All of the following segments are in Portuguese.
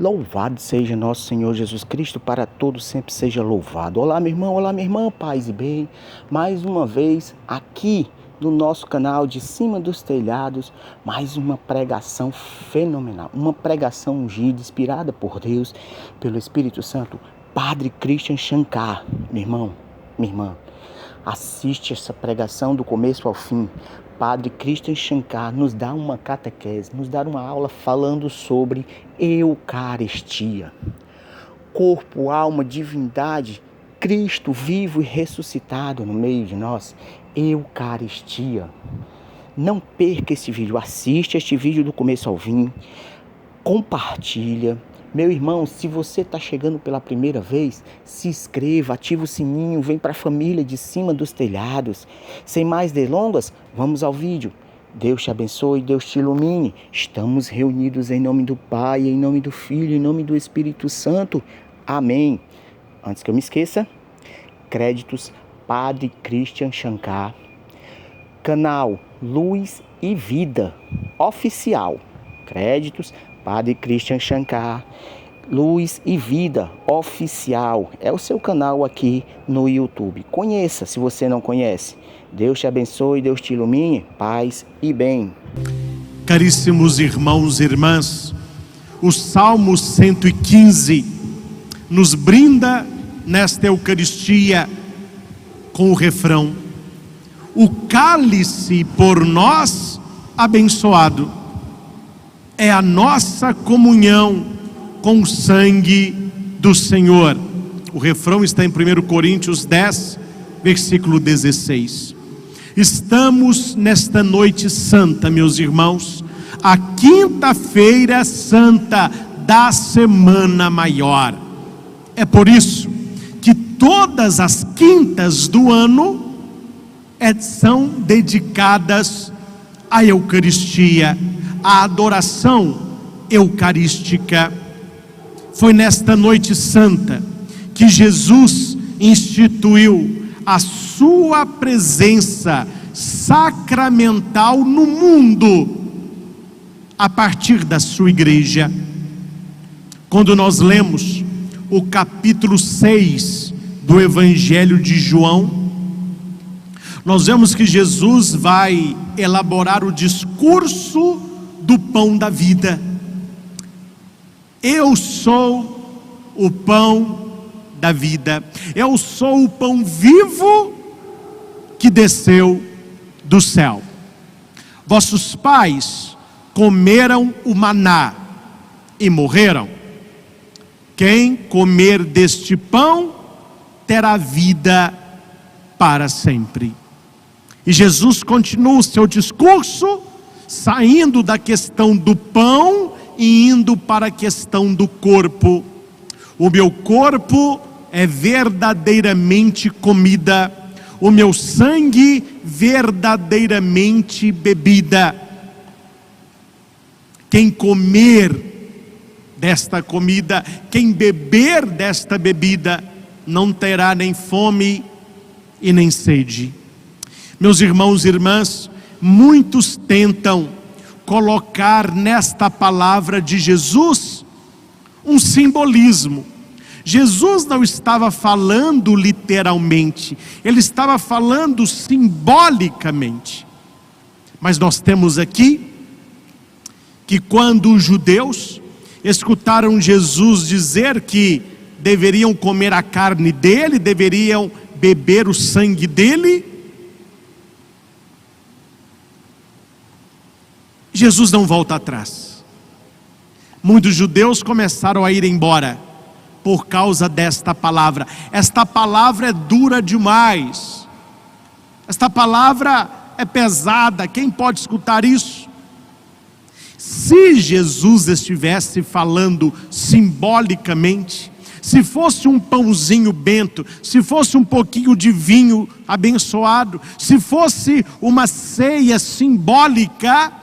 Louvado seja nosso Senhor Jesus Cristo, para todos sempre seja louvado. Olá, meu irmão, olá, minha irmã, paz e bem. Mais uma vez aqui no nosso canal de Cima dos Telhados, mais uma pregação fenomenal, uma pregação ungida, inspirada por Deus, pelo Espírito Santo, Padre Christian Shankar. Meu irmão, minha irmã, assiste essa pregação do começo ao fim. Padre Christian Shankar nos dá uma catequese, nos dá uma aula falando sobre Eucaristia. Corpo, alma, divindade, Cristo vivo e ressuscitado no meio de nós. Eucaristia. Não perca esse vídeo, assiste este vídeo do começo ao fim, compartilha. Meu irmão, se você está chegando pela primeira vez, se inscreva, ativa o sininho, vem para a família de Cima dos Telhados. Sem mais delongas, vamos ao vídeo. Deus te abençoe, Deus te ilumine. Estamos reunidos em nome do Pai, em nome do Filho, em nome do Espírito Santo. Amém. Antes que eu me esqueça, créditos Padre Christian Shankar, canal Luz e Vida Oficial. Créditos Padre Christian Shankar, Luz e Vida Oficial. É o seu canal aqui no YouTube. Conheça, se você não conhece. Deus te abençoe, Deus te ilumine, paz e bem. Caríssimos irmãos e irmãs, o Salmo 115 nos brinda nesta Eucaristia com o refrão: o cálice por nós abençoado é a nossa comunhão com o sangue do Senhor. O refrão está em 1 Coríntios 10, versículo 16. Estamos nesta noite santa, meus irmãos, a quinta-feira santa da Semana Maior. É por isso que todas as quintas do ano são dedicadas à Eucaristia, a adoração eucarística. Foi nesta noite santa que Jesus instituiu a sua presença sacramental no mundo, a partir da sua igreja. Quando nós lemos o capítulo 6 do Evangelho de João, nós vemos que Jesus vai elaborar o discurso do pão da vida. Eu sou o pão da vida. Eu sou o pão vivo que desceu do céu. Vossos pais comeram o maná e morreram. Quem comer deste pão terá vida para sempre. E Jesus continua o seu discurso, saindo da questão do pão e indo para a questão do corpo. O meu corpo é verdadeiramente comida, o meu sangue verdadeiramente bebida. Quem comer desta comida, quem beber desta bebida, não terá nem fome e nem sede. Meus irmãos e irmãs, muitos tentam colocar nesta palavra de Jesus um simbolismo. Jesus não estava falando literalmente, ele estava falando simbolicamente. Mas nós temos aqui que quando os judeus escutaram Jesus dizer que deveriam comer a carne dele, deveriam beber o sangue dele, Jesus não volta atrás. Muitos judeus começaram a ir embora por causa desta palavra. Esta palavra é dura demais. Esta palavra é pesada. Quem pode escutar isso? Se Jesus estivesse falando simbolicamente, se fosse um pãozinho bento, se fosse um pouquinho de vinho abençoado, se fosse uma ceia simbólica,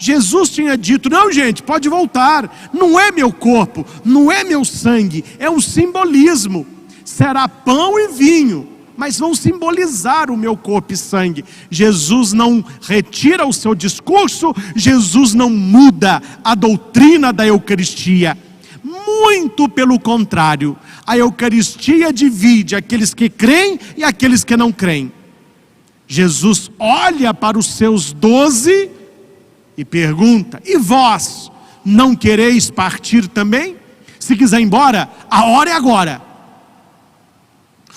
Jesus tinha dito: não, gente, pode voltar, não é meu corpo, não é meu sangue, é um simbolismo. Será pão e vinho, mas vão simbolizar o meu corpo e sangue. Jesus não retira o seu discurso, Jesus não muda a doutrina da Eucaristia. Muito pelo contrário, a Eucaristia divide aqueles que creem e aqueles que não creem. Jesus olha para os seus 12 e pergunta: e vós, não quereis partir também? Se quiser ir embora, a hora é agora.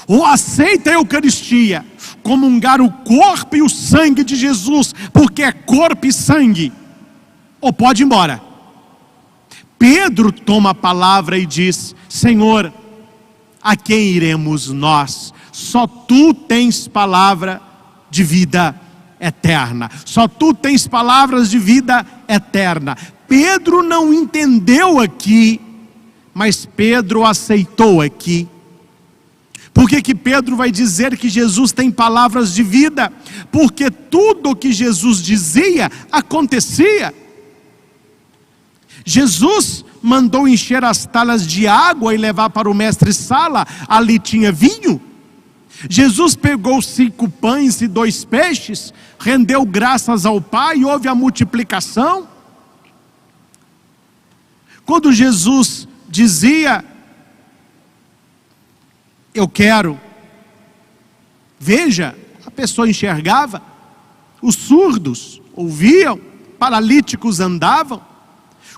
Ou aceita a Eucaristia, comungar o corpo e o sangue de Jesus, porque é corpo e sangue, ou pode ir embora. Pedro toma a palavra e diz: Senhor, a quem iremos nós? Só tu tens palavra de vida eterna. Só tu tens palavras de vida eterna. Pedro não entendeu aqui, mas Pedro aceitou aqui. Por que Pedro vai dizer que Jesus tem palavras de vida? Porque tudo o que Jesus dizia acontecia. Jesus mandou encher as talhas de água e levar para o mestre-sala, ali tinha vinho. Jesus pegou 5 pães e 2 peixes, rendeu graças ao Pai e houve a multiplicação. Quando Jesus dizia: eu quero, veja, a pessoa enxergava, os surdos ouviam, paralíticos andavam.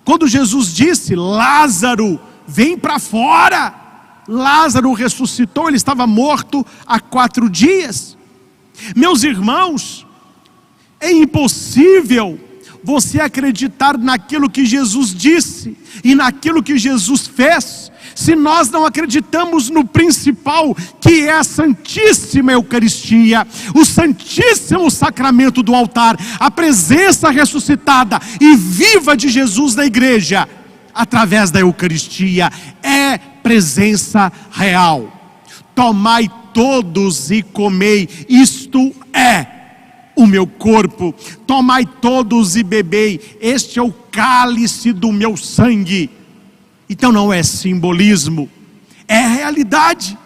Quando Jesus disse: Lázaro, vem para fora, Lázaro ressuscitou, ele estava morto há 4 dias. Meus irmãos, é impossível você acreditar naquilo que Jesus disse e naquilo que Jesus fez, se nós não acreditamos no principal, que é a Santíssima Eucaristia, o Santíssimo Sacramento do altar, a presença ressuscitada e viva de Jesus na igreja, através da Eucaristia, é presença real. Tomai todos e comei, isto é o meu corpo. Tomai todos e bebei, este é o cálice do meu sangue. Então não é simbolismo, é realidade.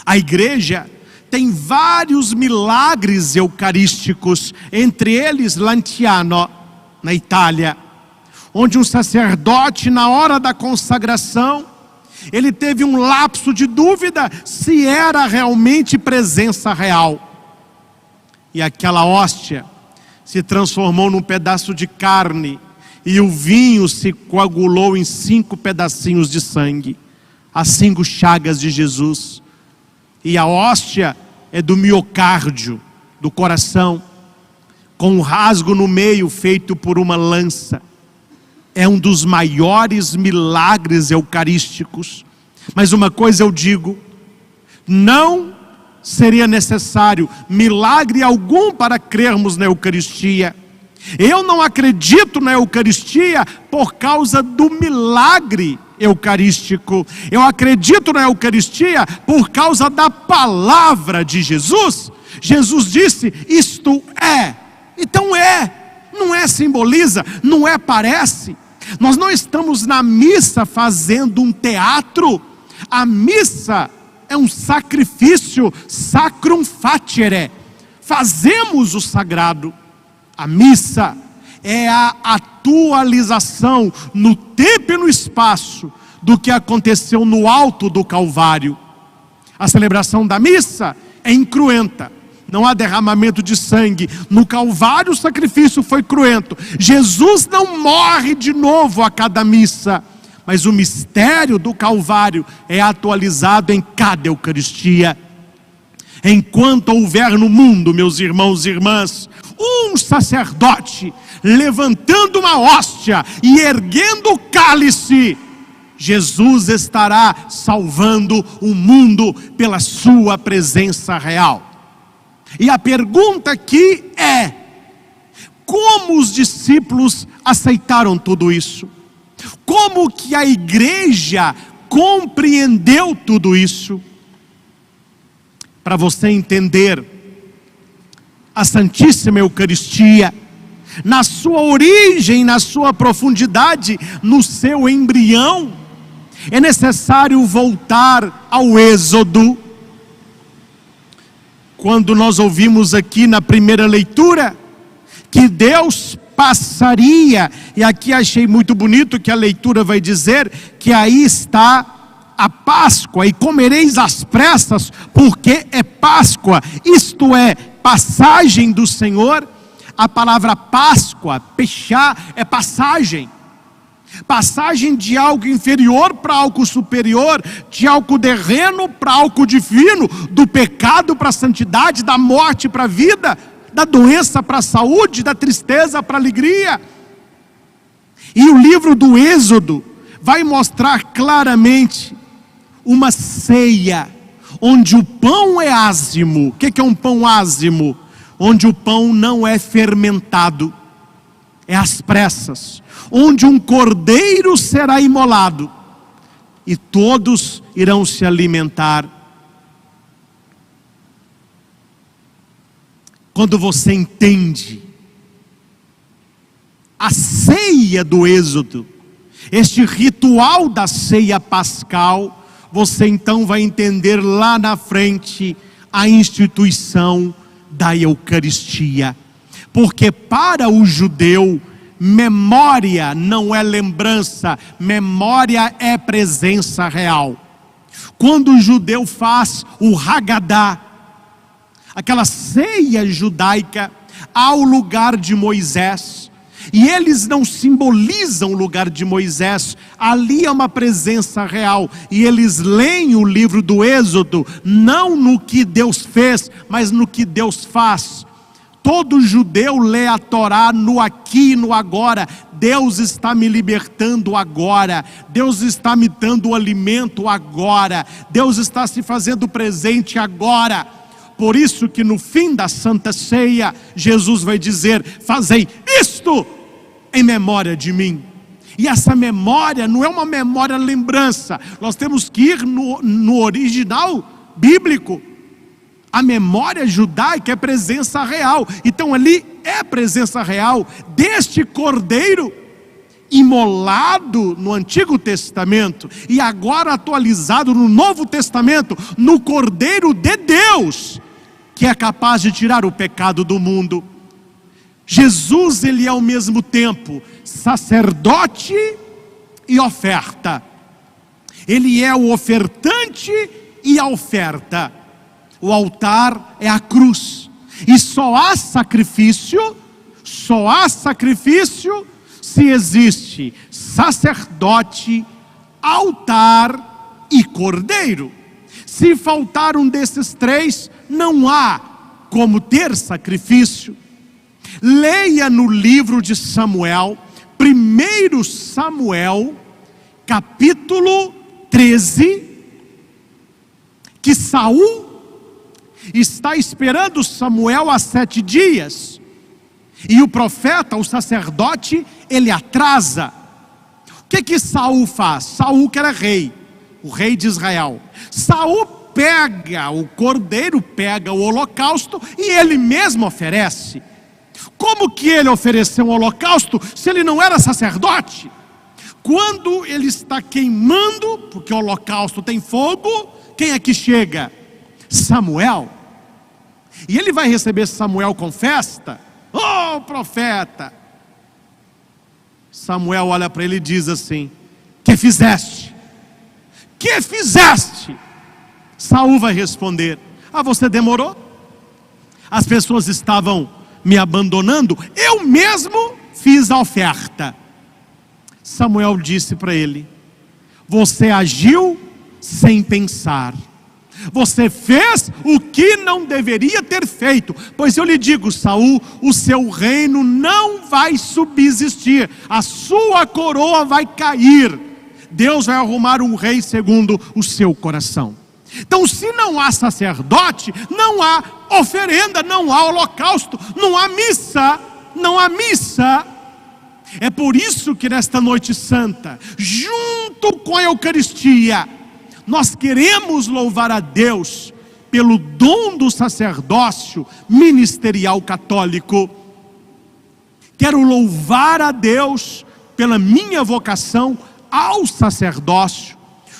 A igreja tem vários milagres eucarísticos, entre eles Lanciano, na Itália, onde um sacerdote, na hora da consagração, ele teve um lapso de dúvida se era realmente presença real. E aquela hóstia se transformou num pedaço de carne, e o vinho se coagulou em 5 pedacinhos de sangue, as 5 chagas de Jesus. E a hóstia é do miocárdio, do coração, com um rasgo no meio feito por uma lança. É um dos maiores milagres eucarísticos. Mas uma coisa eu digo: não seria necessário milagre algum para crermos na Eucaristia. Eu não acredito na Eucaristia por causa do milagre eucarístico. Eu acredito na Eucaristia por causa da palavra de Jesus. Jesus disse: isto é. Então é, não é simboliza, não é parece. Nós não estamos na missa fazendo um teatro. A missa é um sacrifício, sacrum facere. Fazemos o sagrado. A missa é a atualização no tempo e no espaço do que aconteceu no alto do Calvário. A celebração da missa é incruenta. Não há derramamento de sangue. No Calvário o sacrifício foi cruento. Jesus não morre de novo a cada missa, mas o mistério do Calvário é atualizado em cada Eucaristia. Enquanto houver no mundo, meus irmãos e irmãs, um sacerdote levantando uma hóstia e erguendo o cálice, Jesus estará salvando o mundo pela sua presença real. E a pergunta aqui é: como os discípulos aceitaram tudo isso? Como que a igreja compreendeu tudo isso? Para você entender a Santíssima Eucaristia, na sua origem, na sua profundidade, no seu embrião, é necessário voltar ao Êxodo. Quando nós ouvimos aqui na primeira leitura, que Deus passaria. E aqui achei muito bonito que a leitura vai dizer que aí está a Páscoa, e comereis às pressas, porque é Páscoa, isto é, passagem do Senhor. A palavra Páscoa, pechá, é passagem. Passagem de algo inferior para algo superior, de algo terreno para algo divino, do pecado para a santidade, da morte para a vida, da doença para a saúde, da tristeza para a alegria. E o livro do Êxodo vai mostrar claramente uma ceia, onde o pão é ázimo. O que é um pão ázimo? Onde o pão não é fermentado, é às pressas, onde um cordeiro será imolado, e todos irão se alimentar. Quando você entende a ceia do Êxodo, este ritual da ceia pascal, você então vai entender lá na frente a instituição da Eucaristia. Porque para o judeu, memória não é lembrança, memória é presença real. Quando o judeu faz o Hagadá, aquela ceia judaica, ao lugar de Moisés, e eles não simbolizam o lugar de Moisés, ali é uma presença real, e eles leem o livro do Êxodo, não no que Deus fez, mas no que Deus faz. Todo judeu lê a Torá no aqui e no agora. Deus está me libertando agora, Deus está me dando o alimento agora, Deus está se fazendo presente agora. Por isso que no fim da Santa Ceia, Jesus vai dizer: fazei isto em memória de mim. E essa memória não é uma memória lembrança, nós temos que ir no original bíblico. A memória judaica é presença real, então ali é presença real deste cordeiro imolado no Antigo Testamento e agora atualizado no Novo Testamento, no Cordeiro de Deus, que é capaz de tirar o pecado do mundo. Jesus, ele é ao mesmo tempo sacerdote e oferta. Ele é o ofertante e a oferta. O altar é a cruz. E só há sacrifício se existe sacerdote, altar e cordeiro. Se faltar um desses três, não há como ter sacrifício. Leia no livro de Samuel, 1 Samuel, capítulo 13, que Saul está esperando Samuel há 7 dias. E o profeta, o sacerdote, ele atrasa. O que Saul faz? Saul que era rei, o rei de Israel. Saul pega o cordeiro, pega o holocausto e ele mesmo oferece. Como que ele ofereceu um holocausto se ele não era sacerdote? Quando ele está queimando, porque o holocausto tem fogo, quem é que chega? Samuel. E ele vai receber Samuel com festa. Oh, profeta! Samuel olha para ele e diz assim: que fizeste? Que fizeste? Saul vai responder: ah, você demorou? As pessoas estavam me abandonando, eu mesmo fiz a oferta. Samuel disse para ele: você agiu sem pensar. Você fez o que não deveria ter feito. Pois eu lhe digo, Saul, o seu reino não vai subsistir, a sua coroa vai cair. Deus vai arrumar um rei segundo o seu coração. Então, se não há sacerdote, não há oferenda, não há holocausto, não há missa, não há missa. É por isso que nesta noite santa, junto com a Eucaristia, nós queremos louvar a Deus pelo dom do sacerdócio ministerial católico. Quero louvar a Deus pela minha vocação ao sacerdócio.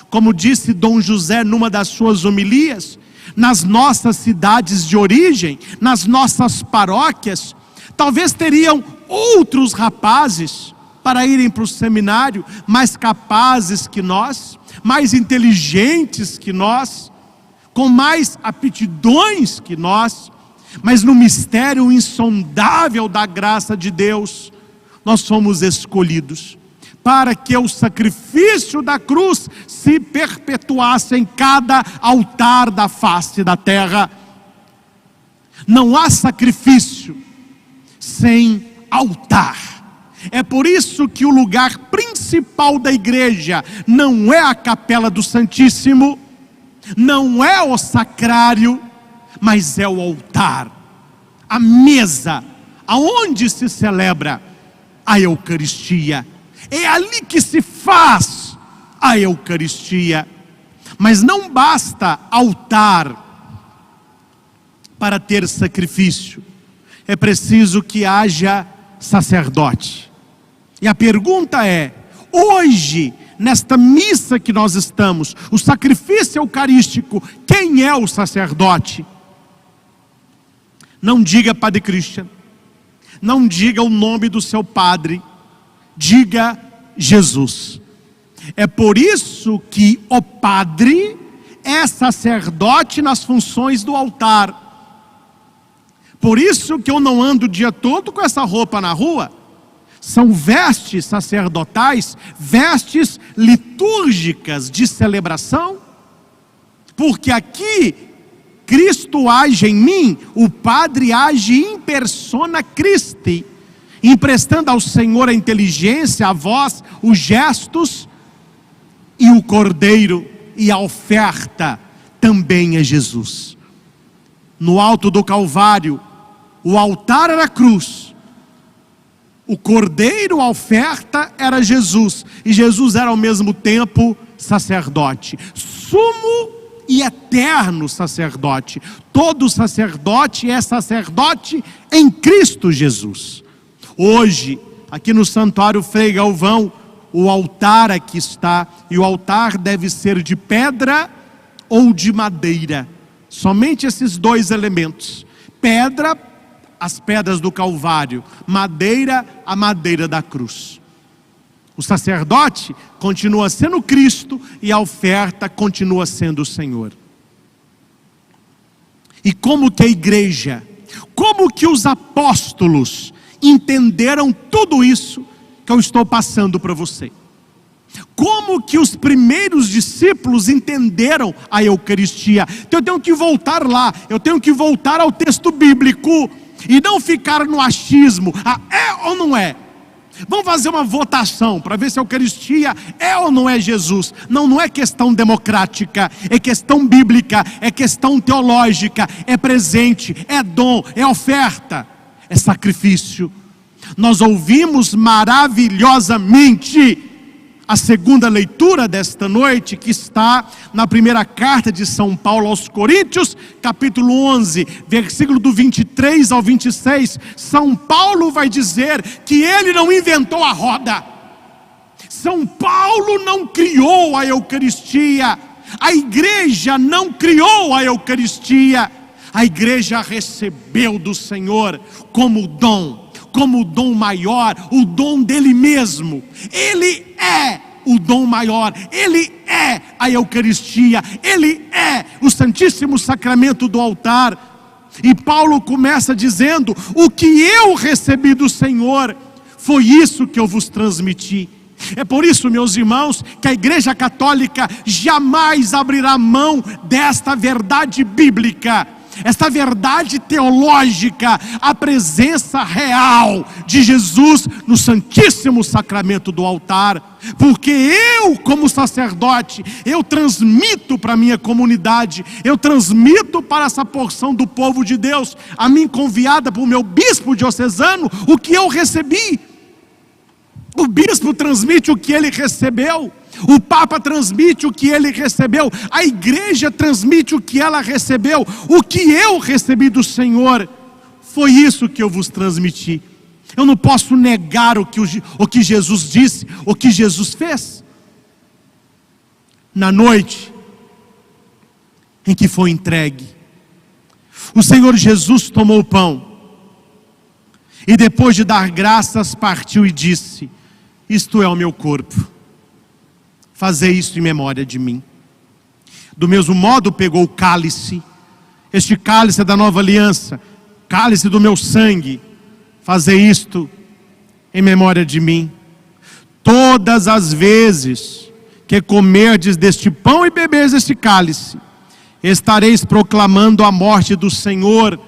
Como disse Dom José numa das suas homilias, nas nossas cidades de origem, nas nossas paróquias, talvez teriam outros rapazes para irem para o seminário, mais capazes que nós, mais inteligentes que nós, com mais aptidões que nós, mas no mistério insondável da graça de Deus, nós fomos escolhidos para que o sacrifício da cruz se perpetuasse em cada altar da face da terra. Não há sacrifício sem altar. É por isso que o lugar principal da igreja não é a capela do Santíssimo, não é o sacrário, mas é o altar, a mesa, aonde se celebra a Eucaristia. É ali que se faz a Eucaristia. Mas não basta altar para ter sacrifício, é preciso que haja sacerdote. E a pergunta é, hoje, nesta missa que nós estamos, o sacrifício eucarístico, quem é o sacerdote? Não diga Padre Christian, não diga o nome do seu padre, diga Jesus. É por isso que o padre é sacerdote nas funções do altar. Por isso que eu não ando o dia todo com essa roupa na rua. São vestes sacerdotais, vestes litúrgicas de celebração, porque aqui Cristo age em mim, o Padre age in persona Christi, emprestando ao Senhor a inteligência, a voz, os gestos, e o Cordeiro e a oferta também é Jesus. No alto do Calvário, o altar era a cruz, o Cordeiro, a oferta, era Jesus, e Jesus era ao mesmo tempo sacerdote, sumo e eterno sacerdote. Todo sacerdote é sacerdote em Cristo Jesus. Hoje, aqui no Santuário Frei Galvão, o altar aqui está, e o altar deve ser de pedra ou de madeira, somente esses dois elementos: pedra, as pedras do Calvário, madeira, a madeira da cruz. O sacerdote continua sendo Cristo e a oferta continua sendo o Senhor. E como que a igreja, como que os apóstolos entenderam tudo isso que eu estou passando para você? Como que os primeiros discípulos entenderam a Eucaristia? Então eu tenho que voltar lá, eu tenho que voltar ao texto bíblico e não ficar no achismo, é ou não é? Vamos fazer uma votação para ver se a Eucaristia é ou não é Jesus. Não é questão democrática, é questão bíblica, é questão teológica, é presente, é dom, é oferta, é sacrifício. Nós ouvimos maravilhosamente a segunda leitura desta noite, que está na primeira carta de São Paulo aos Coríntios, capítulo 11, versículo do 23 ao 26, São Paulo vai dizer que ele não inventou a roda. São Paulo não criou a Eucaristia, a igreja não criou a Eucaristia, a igreja recebeu do Senhor como dom maior, o dom dele mesmo. Ele é o dom maior, ele é a Eucaristia, ele é o Santíssimo Sacramento do altar. E Paulo começa dizendo: o que eu recebi do Senhor, foi isso que eu vos transmiti. É por isso, meus irmãos, que a Igreja Católica jamais abrirá mão desta verdade bíblica, esta verdade teológica, a presença real de Jesus no Santíssimo Sacramento do altar. Porque eu, como sacerdote, eu transmito para a minha comunidade, eu transmito para essa porção do povo de Deus, a mim conviada por meu bispo diocesano, o que eu recebi. O bispo transmite o que ele recebeu, o Papa transmite o que ele recebeu, a igreja transmite o que ela recebeu. O que eu recebi do Senhor, foi isso que eu vos transmiti. Eu não posso negar o que Jesus disse, o que Jesus fez. Na noite em que foi entregue, o Senhor Jesus tomou o pão, E depois de dar graças, partiu e disse: isto é o meu corpo, fazei isto em memória de mim. Do mesmo modo pegou o cálice, este cálice é da nova aliança, cálice do meu sangue, fazei isto em memória de mim. Todas as vezes que comerdes deste pão e beberes deste cálice, estareis proclamando a morte do Senhor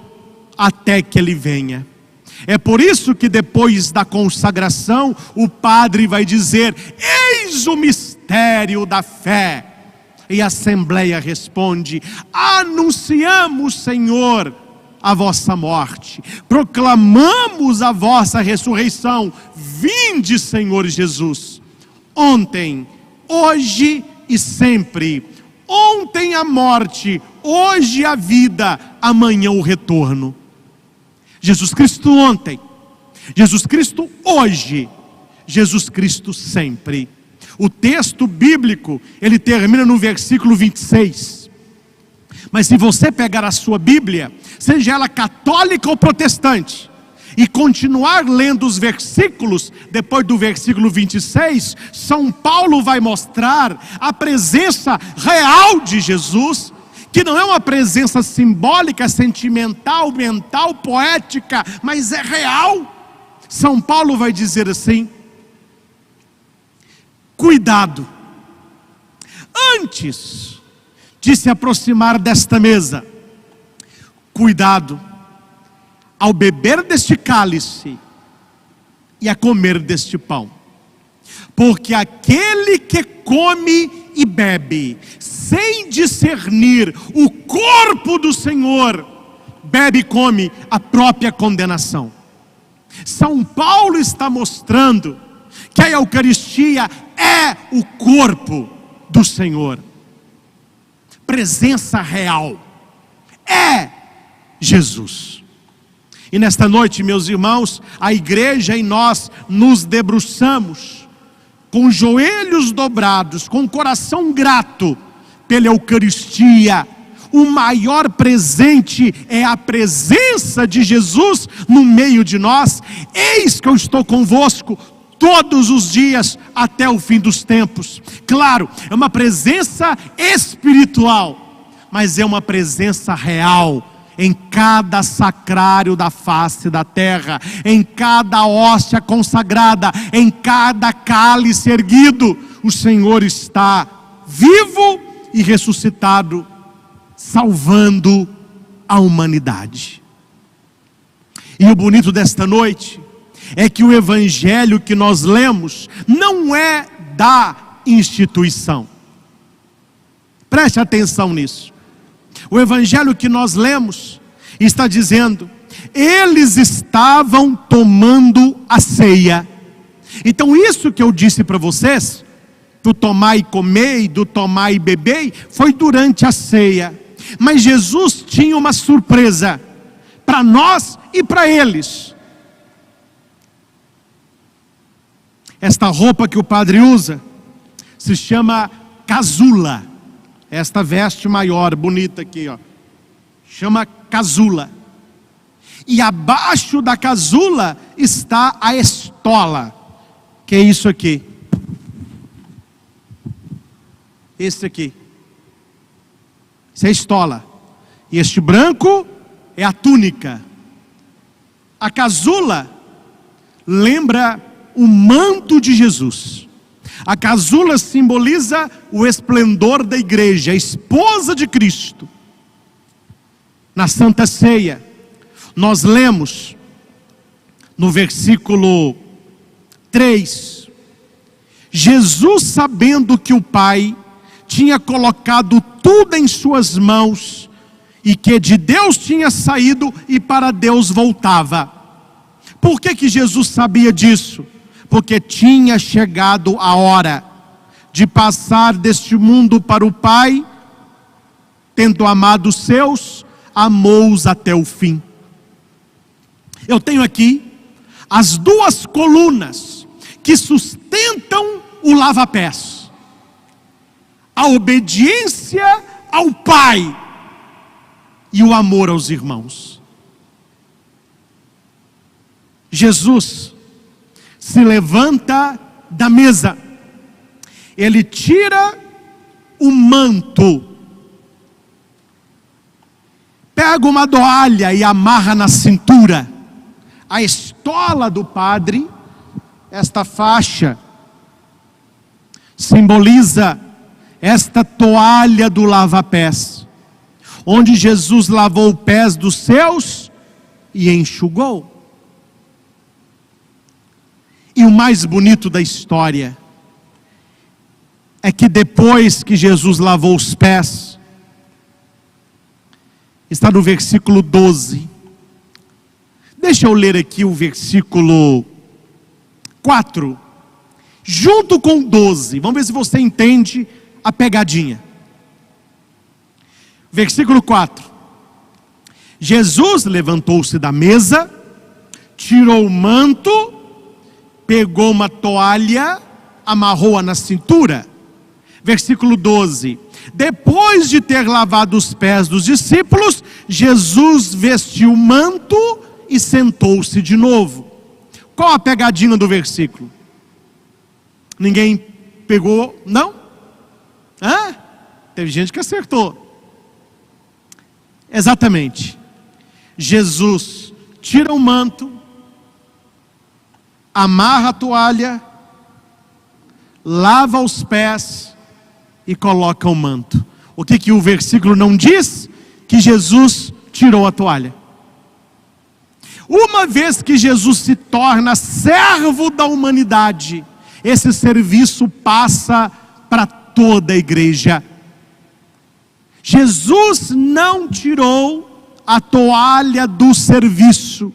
até que Ele venha. É por isso que depois da consagração, o padre vai dizer: eis o mistério da fé. E a assembleia responde: anunciamos, Senhor, a vossa morte, proclamamos a vossa ressurreição. Vinde, Senhor Jesus. Ontem, hoje e sempre. Ontem a morte, hoje a vida, amanhã o retorno. Jesus Cristo ontem, Jesus Cristo hoje, Jesus Cristo sempre. O texto bíblico, ele termina no versículo 26. Mas se você pegar a sua Bíblia, seja ela católica ou protestante, e continuar lendo os versículos, depois do versículo 26, São Paulo vai mostrar a presença real de Jesus, que não é uma presença simbólica, sentimental, mental, poética, mas é real. São Paulo vai dizer assim: cuidado, antes de se aproximar desta mesa, cuidado ao beber deste cálice e a comer deste pão, porque aquele que come e bebe sem discernir o corpo do Senhor, bebe e come a própria condenação. São Paulo está mostrando que a Eucaristia é o corpo do Senhor, presença real, é Jesus. E nesta noite, meus irmãos, a igreja e nós nos debruçamos com joelhos dobrados, com coração grato pela Eucaristia. O maior presente é a presença de Jesus no meio de nós. Eis que eu estou convosco todos os dias até o fim dos tempos. Claro, é uma presença espiritual, mas é uma presença real. Em cada sacrário da face da terra, em cada hóstia consagrada, em cada cálice erguido, o Senhor está vivo e ressuscitado, salvando a humanidade. E o bonito desta noite é que o evangelho que nós lemos não é da instituição. Preste atenção nisso. O evangelho que nós lemos está dizendo: eles estavam tomando a ceia. Então isso que eu disse para vocês, do tomar e comer e do tomar e beber, foi durante a ceia. Mas Jesus tinha uma surpresa para nós e para eles. Esta roupa que o padre usa se chama casula. Esta veste maior, bonita aqui, ó, chama casula. E abaixo da casula está a estola, que é isso aqui. Esse aqui. Isso é a estola. E este branco é a túnica. A casula lembra o manto de Jesus. A casula simboliza o esplendor da igreja, a esposa de Cristo. Na Santa Ceia, nós lemos no versículo 3, Jesus, sabendo que o Pai tinha colocado tudo em suas mãos, e que de Deus tinha saído e para Deus voltava. Por que Jesus sabia disso? Porque tinha chegado a hora de passar deste mundo para o Pai. Tendo amado os seus, amou-os até o fim. Eu tenho aqui as duas colunas que sustentam o lava-pés: a obediência ao Pai e o amor aos irmãos. Jesus se levanta da mesa, ele tira o manto, pega uma toalha e amarra na cintura. A estola do padre, esta faixa, simboliza esta toalha do lava-pés, onde Jesus lavou os pés dos seus e enxugou. E o mais bonito da história é que depois que Jesus lavou os pés, está no versículo 12. Deixa eu ler aqui o versículo 4, junto com 12. Vamos ver se você entende a pegadinha. Versículo 4. Jesus levantou-se da mesa, tirou o manto, pegou uma toalha, amarrou-a na cintura. Versículo 12. Depois de ter lavado os pés dos discípulos, Jesus vestiu o manto e sentou-se de novo. Qual a pegadinha do versículo? Ninguém pegou? Não? Hã? Teve gente que acertou. Exatamente. Jesus tira o manto, amarra a toalha, lava os pés e coloca o manto. O que o versículo não diz? Que Jesus tirou a toalha. Uma vez que Jesus se torna servo da humanidade, esse serviço passa para toda a igreja. Jesus não tirou a toalha do serviço,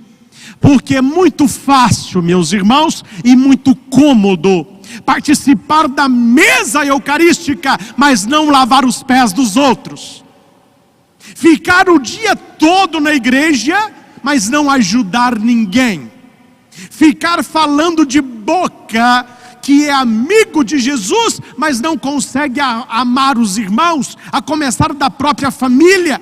porque é muito fácil, meus irmãos, e muito cômodo participar da mesa eucarística, mas não lavar os pés dos outros. Ficar o dia todo na igreja, mas não ajudar ninguém. Ficar falando de boca que é amigo de Jesus, mas não consegue amar os irmãos, a começar da própria família.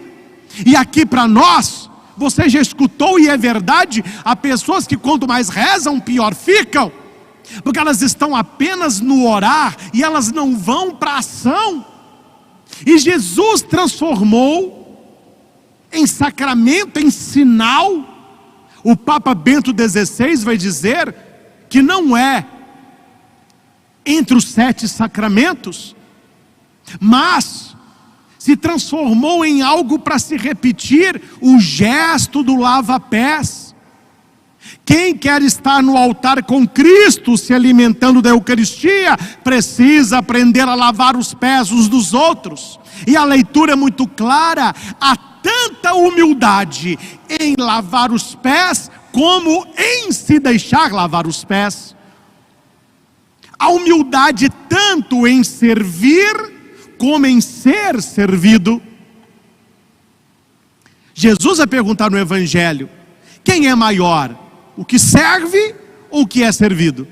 E aqui para nós, você já escutou e é verdade, há pessoas que quanto mais rezam, pior ficam, porque elas estão apenas no orar e elas não vão para a ação. E Jesus transformou em sacramento, em sinal. O Papa Bento XVI vai dizer que não é entre os 7 sacramentos, mas se transformou em algo para se repetir, o gesto do lava-pés. Quem quer estar no altar com Cristo, se alimentando da Eucaristia, precisa aprender a lavar os pés uns dos outros. E a leitura é muito clara, há tanta humildade em lavar os pés, como em se deixar lavar os pés. A humildade tanto em servir, como em ser servido. Jesus vai perguntar no Evangelho: quem é maior? O que serve ou o que é servido?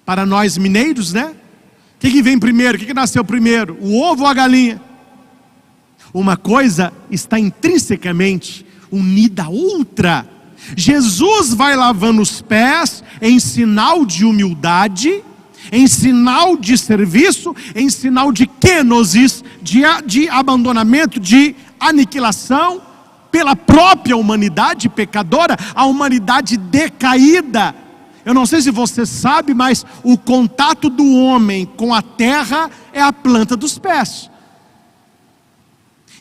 Para nós mineiros, né? O que vem primeiro? O que nasceu primeiro? O ovo ou a galinha? Uma coisa está intrinsecamente unida à outra. Jesus vai lavando os pés em sinal de humildade, em sinal de serviço, em sinal de kenosis, de abandonamento, de aniquilação, pela própria humanidade pecadora, a humanidade decaída. Eu não sei se você sabe, mas o contato do homem com a terra é a planta dos pés.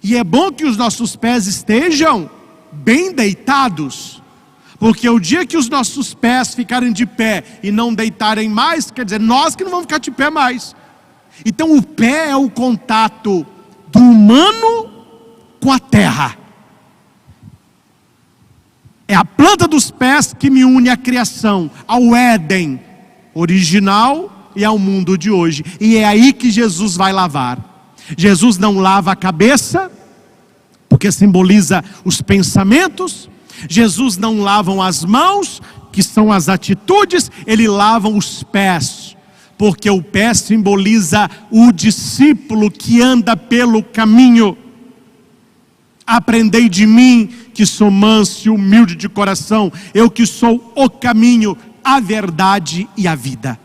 E é bom que os nossos pés estejam bem deitados, porque o dia que os nossos pés ficarem de pé e não deitarem mais, quer dizer, nós que não vamos ficar de pé mais. Então o pé é o contato do humano com a terra. É a planta dos pés que me une à criação, ao Éden original e ao mundo de hoje. E é aí que Jesus vai lavar. Jesus não lava a cabeça, porque simboliza os pensamentos. Jesus não lava as mãos, que são as atitudes. Ele lava os pés, porque o pé simboliza o discípulo que anda pelo caminho. Aprendei de mim, que sou manso e humilde de coração, eu que sou o caminho, a verdade e a vida.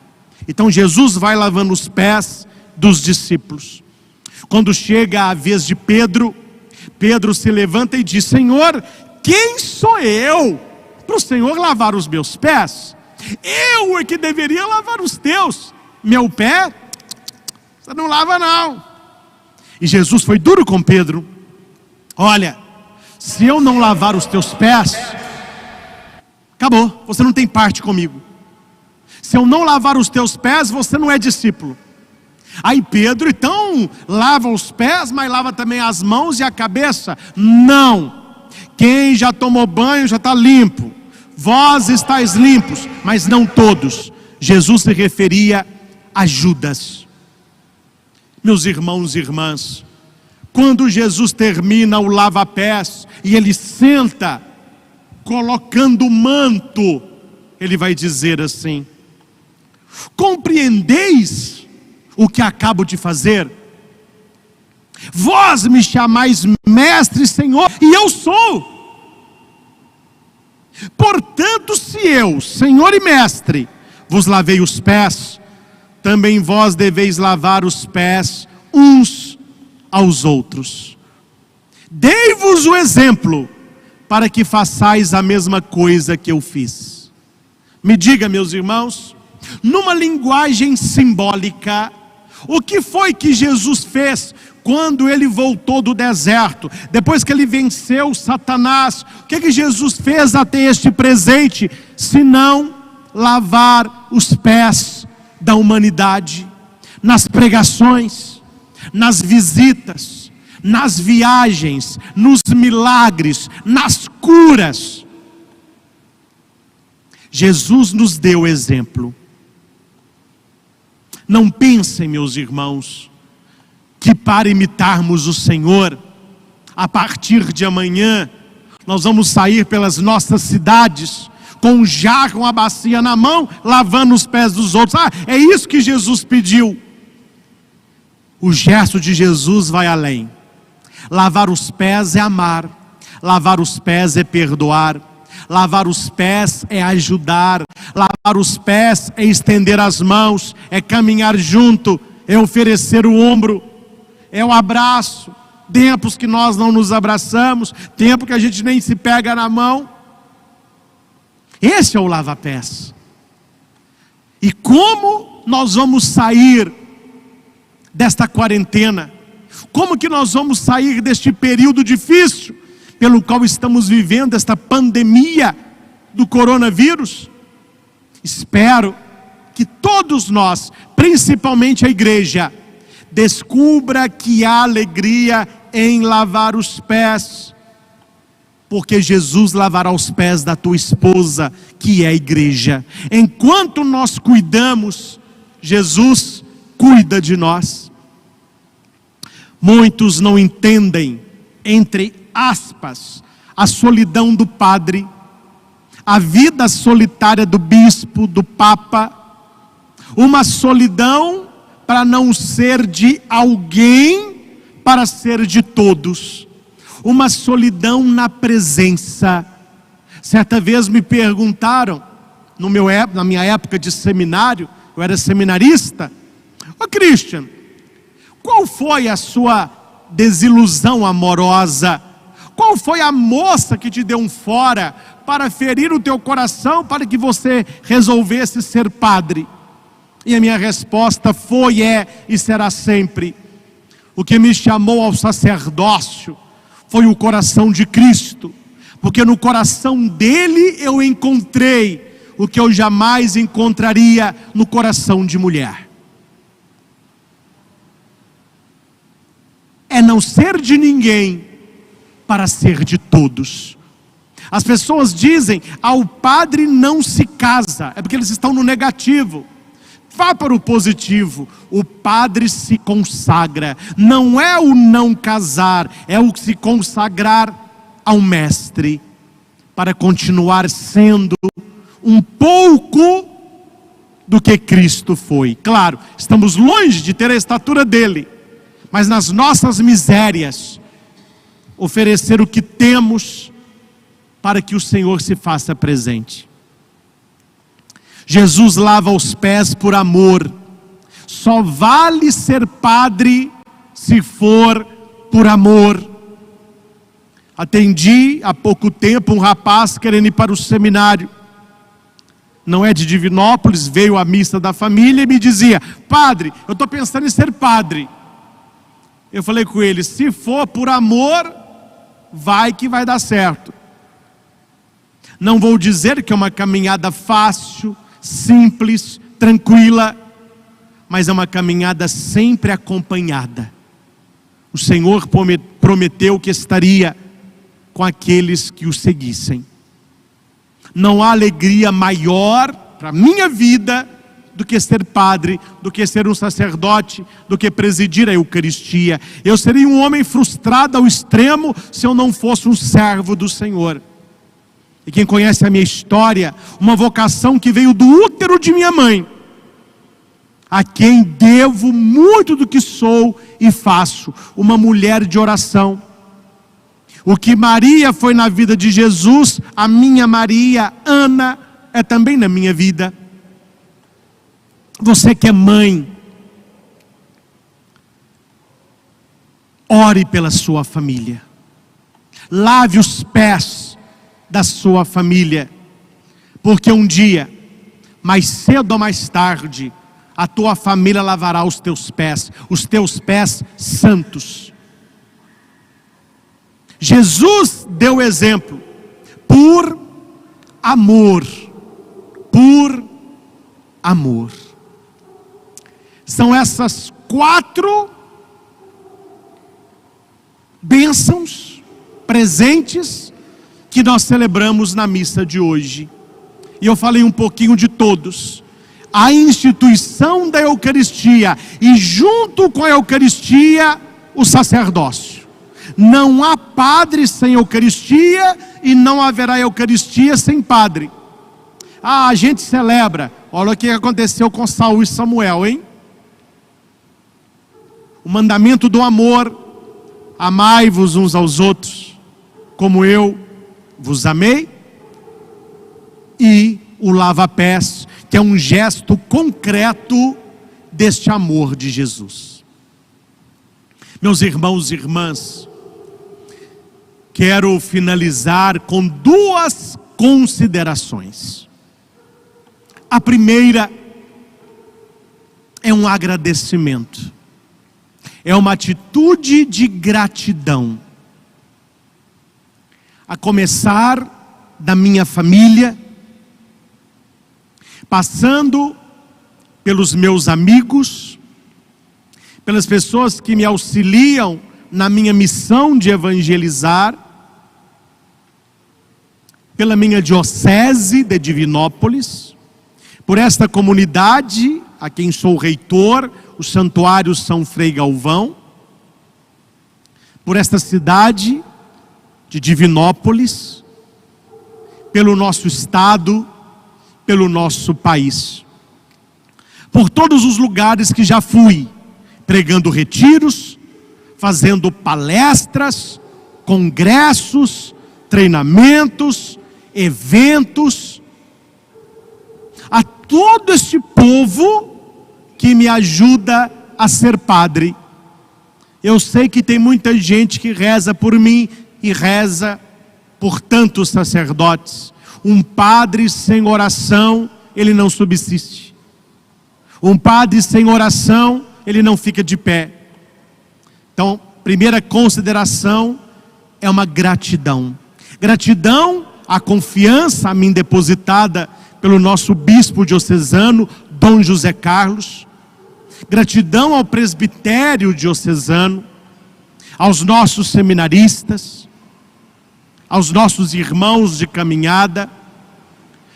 Então Jesus vai lavando os pés dos discípulos. Quando chega a vez de Pedro, Pedro se levanta e diz: Senhor, quem sou eu para o Senhor lavar os meus pés? Eu é que deveria lavar os teus. Meu pé, você não lava não. E Jesus foi duro com Pedro. Olha, se eu não lavar os teus pés, acabou, você não tem parte comigo. Se eu não lavar os teus pés, você não é discípulo. Aí Pedro então lava os pés, mas lava também as mãos e a cabeça? Não, quem já tomou banho já está limpo. Vós estáis limpos, mas não todos. Jesus se referia a Judas. Meus irmãos e irmãs, quando Jesus termina o lava-pés e ele senta, colocando o manto, ele vai dizer assim: compreendeis o que acabo de fazer? Vós me chamais mestre e Senhor, e eu sou. Portanto, se eu, Senhor e mestre, vos lavei os pés, também vós deveis lavar os pés uns aos outros. Dei-vos o exemplo, para que façais a mesma coisa que eu fiz. Me diga, meus irmãos, numa linguagem simbólica, o que foi que Jesus fez quando ele voltou do deserto? Depois que ele venceu Satanás, o que Jesus fez até este presente? Senão lavar os pés da humanidade. Nas pregações, nas visitas, nas viagens, nos milagres, nas curas. Jesus nos deu exemplo. Não pensem, meus irmãos, que para imitarmos o Senhor, a partir de amanhã, nós vamos sair pelas nossas cidades, com um jarro, uma bacia na mão, lavando os pés dos outros. É isso que Jesus pediu. O gesto de Jesus vai além. Lavar os pés é amar, lavar os pés é perdoar, lavar os pés é ajudar, lavar os pés é estender as mãos, é caminhar junto, é oferecer o ombro, é o abraço. Tempos que nós não nos abraçamos, tempo que a gente nem se pega na mão. Esse é o lava-pés. E como nós vamos sair desta quarentena? Como que nós vamos sair deste período difícil pelo qual estamos vivendo, esta pandemia do coronavírus? Espero que todos nós, principalmente a igreja, descubra que há alegria em lavar os pés, porque Jesus lavará os pés da tua esposa, que é a igreja. Enquanto nós cuidamos, Jesus cuida de nós. Muitos não entendem, entre aspas, a solidão do padre, a vida solitária do bispo, do papa, uma solidão para não ser de alguém, para ser de todos, uma solidão na presença. Certa vez me perguntaram, na minha época de seminário, eu era seminarista: ô Christian, qual foi a sua desilusão amorosa? Qual foi a moça que te deu um fora para ferir o teu coração, para que você resolvesse ser padre? E a minha resposta foi, é e será sempre: o que me chamou ao sacerdócio foi o coração de Cristo, porque no coração dele eu encontrei o que eu jamais encontraria no coração de mulher. É não ser de ninguém para ser de todos. As pessoas dizem: ao padre não se casa, é porque eles estão no negativo. Vá para o positivo. O padre se consagra. Não é o não casar, é o se consagrar ao mestre, para continuar sendo um pouco do que Cristo foi. Claro, estamos longe de ter a estatura dele, mas nas nossas misérias, oferecer o que temos para que o Senhor se faça presente. Jesus lava os pés por amor. Só vale ser padre se for por amor. Atendi há pouco tempo um rapaz querendo ir para o seminário. Não é de Divinópolis, veio à missa da família e me dizia: padre, eu estou pensando em ser padre. Eu falei com ele: se for por amor, vai que vai dar certo. Não vou dizer que é uma caminhada fácil, simples, tranquila, mas é uma caminhada sempre acompanhada. O Senhor prometeu que estaria com aqueles que o seguissem. Não há alegria maior para a minha vida do que ser padre, do que ser um sacerdote, do que presidir a Eucaristia. Eu seria um homem frustrado ao extremo se eu não fosse um servo do Senhor. E quem conhece a minha história, uma vocação que veio do útero de minha mãe, a quem devo muito do que sou e faço, uma mulher de oração. O que Maria foi na vida de Jesus, a minha Maria, Ana, é também na minha vida. Você que é mãe, ore pela sua família. Lave os pés da sua família. Porque um dia, mais cedo ou mais tarde, a tua família lavará os teus pés santos. Jesus deu exemplo por amor. Por amor. São essas 4 bênçãos, presentes, que nós celebramos na missa de hoje. E eu falei um pouquinho de todos. A instituição da Eucaristia e junto com a Eucaristia, o sacerdócio. Não há padre sem Eucaristia e não haverá Eucaristia sem padre. A gente celebra. Olha o que aconteceu com Saul e Samuel, hein? O mandamento do amor: amai-vos uns aos outros, como eu vos amei. E o lava-pés, que é um gesto concreto deste amor de Jesus. Meus irmãos e irmãs, quero finalizar com 2 considerações. A primeira é um agradecimento. É uma atitude de gratidão. A começar da minha família, passando pelos meus amigos, pelas pessoas que me auxiliam na minha missão de evangelizar, pela minha diocese de Divinópolis, por esta comunidade a quem sou reitor, o Santuário São Frei Galvão, por esta cidade de Divinópolis, pelo nosso estado, pelo nosso país, por todos os lugares que já fui, pregando retiros, fazendo palestras, congressos, treinamentos, eventos, a todo este povo que me ajuda a ser padre. Eu sei que tem muita gente que reza por mim e reza por tantos sacerdotes. Um padre sem oração, ele não subsiste. Um padre sem oração, ele não fica de pé. Então, primeira consideração é uma gratidão. Gratidão à confiança a mim depositada pelo nosso bispo diocesano, Dom José Carlos. Gratidão ao presbitério diocesano, aos nossos seminaristas, aos nossos irmãos de caminhada,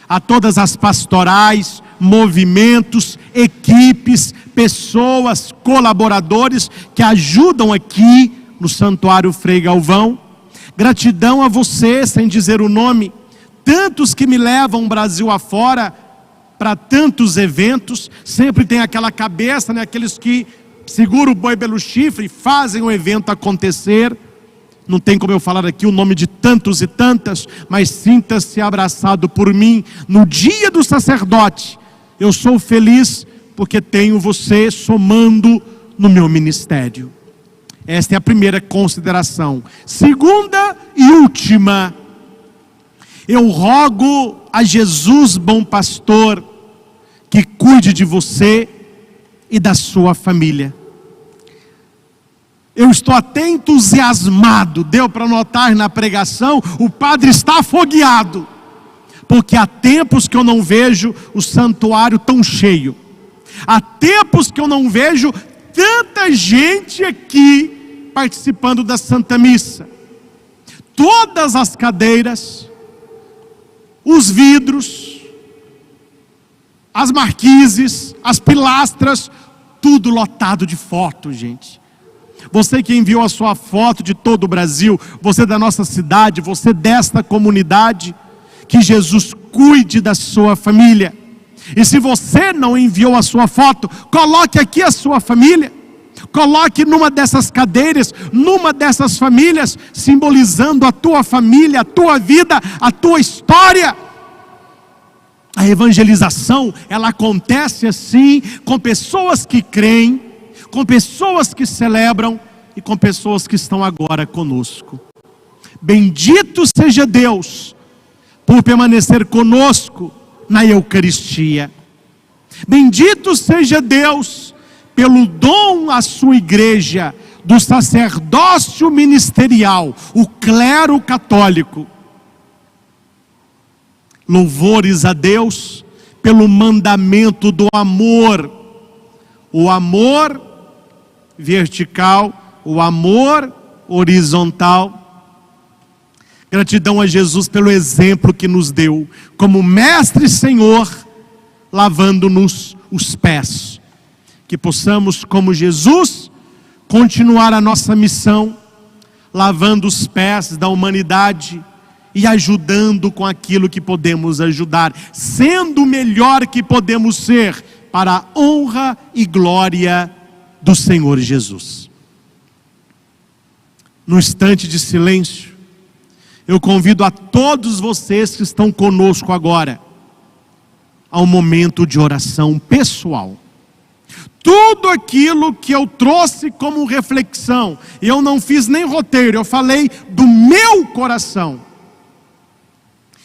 a todas as pastorais, movimentos, equipes, pessoas, colaboradores que ajudam aqui no Santuário Frei Galvão. Gratidão a você, sem dizer o nome, tantos que me levam Brasil afora para tantos eventos. Sempre tem aquela cabeça, né? Aqueles que seguram o boi pelo chifre e fazem o evento acontecer. Não tem como eu falar aqui o nome de tantos e tantas, mas sinta-se abraçado por mim. No dia do sacerdote, eu sou feliz porque tenho você somando no meu ministério. Esta é a primeira consideração. Segunda e última, eu rogo a Jesus, bom pastor, que cuide de você e da sua família. Eu estou até entusiasmado, deu para notar na pregação, o padre está afogueado, porque há tempos que eu não vejo o santuário tão cheio, há tempos que eu não vejo tanta gente aqui participando da Santa Missa. Todas as cadeiras, os vidros, as marquises, as pilastras, tudo lotado de fotos, gente. Você que enviou a sua foto de todo o Brasil, você da nossa cidade, você desta comunidade, que Jesus cuide da sua família. E se você não enviou a sua foto, coloque aqui a sua família, coloque numa dessas cadeiras, numa dessas famílias, simbolizando a tua família, a tua vida, a tua história. A evangelização, ela acontece assim, com pessoas que creem, com pessoas que celebram e com pessoas que estão agora conosco. Bendito seja Deus por permanecer conosco na Eucaristia. Bendito seja Deus pelo dom à sua igreja do sacerdócio ministerial, o clero católico. Louvores a Deus pelo mandamento do amor, o amor vertical, o amor horizontal. Gratidão a Jesus pelo exemplo que nos deu, como mestre e Senhor, lavando-nos os pés. Que possamos, como Jesus, continuar a nossa missão, lavando os pés da humanidade e ajudando com aquilo que podemos ajudar, sendo o melhor que podemos ser, para a honra e glória do Senhor Jesus. No instante de silêncio, eu convido a todos vocês que estão conosco agora, a um momento de oração pessoal. Tudo aquilo que eu trouxe como reflexão, eu não fiz nem roteiro, eu falei do meu coração.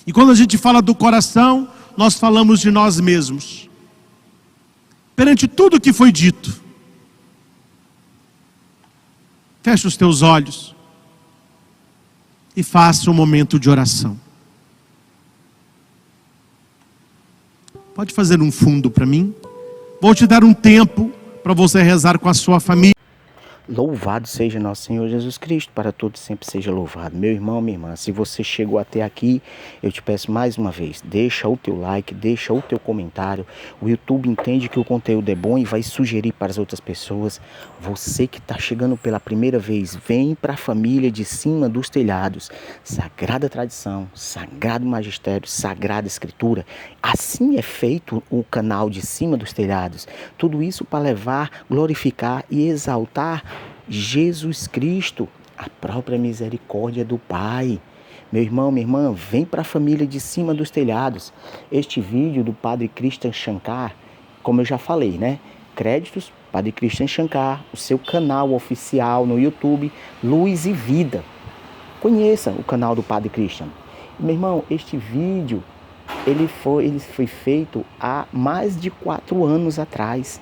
E quando a gente fala do coração, nós falamos de nós mesmos. Perante tudo que foi dito, feche os teus olhos e faça um momento de oração. Pode fazer um fundo para mim? Vou te dar um tempo para você rezar com a sua família. Louvado seja nosso Senhor Jesus Cristo, para todos sempre seja louvado. Meu irmão, minha irmã, se você chegou até aqui, eu te peço mais uma vez, deixa o teu like, deixa o teu comentário. O YouTube entende que o conteúdo é bom e vai sugerir para as outras pessoas. Você que está chegando pela primeira vez, vem para a família de cima dos telhados. Sagrada tradição, sagrado magistério, sagrada escritura. Assim é feito o canal de cima dos telhados. Tudo isso para levar, glorificar e exaltar Jesus Cristo, a própria misericórdia do Pai. Meu irmão, minha irmã, vem para a família de cima dos telhados. Este vídeo do Padre Christian Shankar, como eu já falei, né? Créditos, Padre Christian Shankar, o seu canal oficial no YouTube, Luz e Vida. Conheça o canal do Padre Christian. Meu irmão, este vídeo, ele foi feito há mais de 4 anos atrás.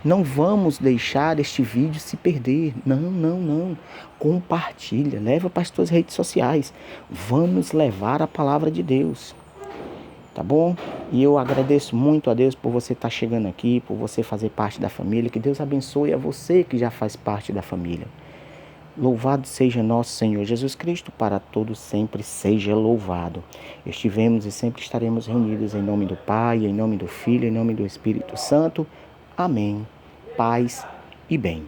Não vamos deixar este vídeo se perder. Não. Compartilha, leva para as tuas redes sociais. Vamos levar a palavra de Deus. Tá bom? E eu agradeço muito a Deus por você estar chegando aqui, por você fazer parte da família. Que Deus abençoe a você que já faz parte da família. Louvado seja nosso Senhor Jesus Cristo, para todos sempre seja louvado. Estivemos e sempre estaremos reunidos em nome do Pai, em nome do Filho, em nome do Espírito Santo. Amém. Paz e bem.